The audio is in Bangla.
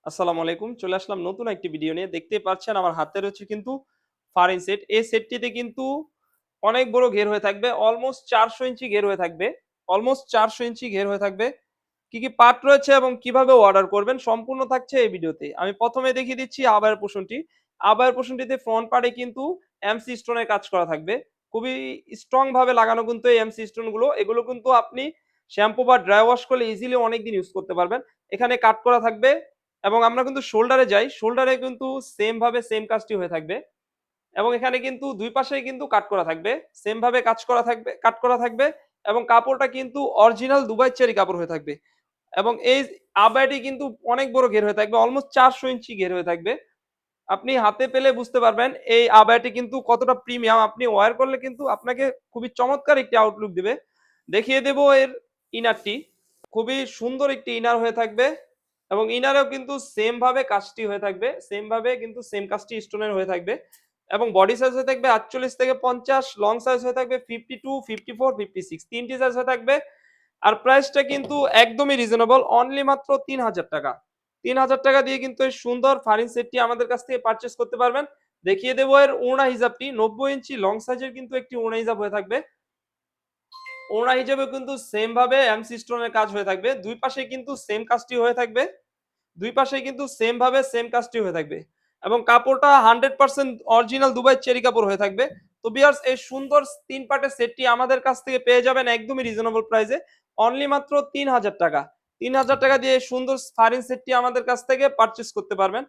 আসসালামু আলাইকুম। চলে আসলাম নতুন একটি ভিডিও নিয়ে। দেখতেই পাচ্ছেন আমার হাতে রয়েছে কিন্তু ফারিন সেট। এই সেটটিতে কিন্তু অনেক বড় ঘের হয়ে থাকবে। অলমোস্ট ৪০০ ইঞ্চি ঘের হয়ে থাকবে। অলমোস্ট ৪০০ ইঞ্চি ঘের হয়ে থাকবে। কি পার্ট রয়েছে এবং কিভাবে অর্ডার করবেন সম্পূর্ণ থাকছে এই ভিডিওতে। আমি ১ম এ দেখিয়ে দিচ্ছি আবায়ের পোরশনটি। আবায়ের পোরশনটিতে ফ্রন্ট পার্টে কিন্তু এমসি স্টোনের কাজ করা থাকবে। খুবই স্ট্রং ভাবে লাগানো কিন্তু এই এমসি স্টোন গুলো। এগুলো কিন্তু আপনি শ্যাম্পু বা ড্রাই ওয়াশ করলে ইজিলি অনেকদিন ইউজ করতে পারবেন। এখানে কাট করা থাকবে এবং আমরা কিন্তু শোল্ডারে যাই। শোল্ডারে কিন্তু সেম ভাবে সেম কাজটি হয়ে থাকবে এবং এখানে কিন্তু ২ পাশেই কিন্তু কাট করা থাকবে। সেম ভাবে কাট করা থাকবে এবং কাপড়টা কিন্তু অরিজিনাল দুবাই চেরি কাপড় হয়ে থাকবে। এবং এই আবায়াটি কিন্তু অনেক বড় ঘের হয়ে থাকবে। অলমোস্ট ৪০০ ইঞ্চি ঘের হয়ে থাকবে। আপনি হাতে পেলে বুঝতে পারবেন এই আবায়াটি কিন্তু কতটা প্রিমিয়াম। আপনি ওয়্যার করলে কিন্তু আপনাকে খুবই চমৎকার একটি আউটলুক দিবে। দেখিয়ে দেব এর ইনারটি। খুবই সুন্দর একটি ইনার হয়ে থাকবে এবং ইনারেও কিন্তু সেম ভাবে কাজটি হয়ে থাকবে। সেম ভাবে কিন্তু সেম কাজটি স্টোনের হয়ে থাকবে এবং বডি সাইজ হয়ে থাকবে ৪৮ থেকে ৫০, লং সাইজ হয়ে থাকবে 52, 54, 56 তিনটি সাইজ হয়ে থাকবে। আর প্রাইসটা কিন্তু একদমই রিজনেবল অনলি মাত্র ৳৩,০০০ ৳৩,০০০ দিয়ে কিন্তু এই সুন্দর ফারিন সেটটি আমাদের কাছ থেকে পারচেজ করতে পারবেন। দেখিয়ে দেব এর ওড়না হিজাবটি ৯০ ইঞ্চি লং সাইজের কিন্তু একটি ওড়না হিজাব হয়ে থাকবে। ওড়না হিসেবে কিন্তু সেম ভাবে এমসি স্টোনের কাজ হয়ে থাকবে। ২ পাশে কিন্তু সেম কাজটি হয়ে থাকবে। ২ পাশেই কিন্তু সেম ভাবে সেম কাজটি হয়ে থাকবে এবং কাপড়টা 100% অরিজিনাল দুবাই চেরি কাপড় হয়ে থাকবে। তো ভিউয়ার্স এই সুন্দর ৩ পার্টের সেটটি আমাদের কাছ থেকে পেয়ে যাবেন একদমই রিজনেবল প্রাইসে অনলি মাত্র ৳৩,০০০ ৳৩,০০০ দিয়ে এই সুন্দর ফারিন সেটটি আমাদের কাছ থেকে পারচেজ করতে পারবেন।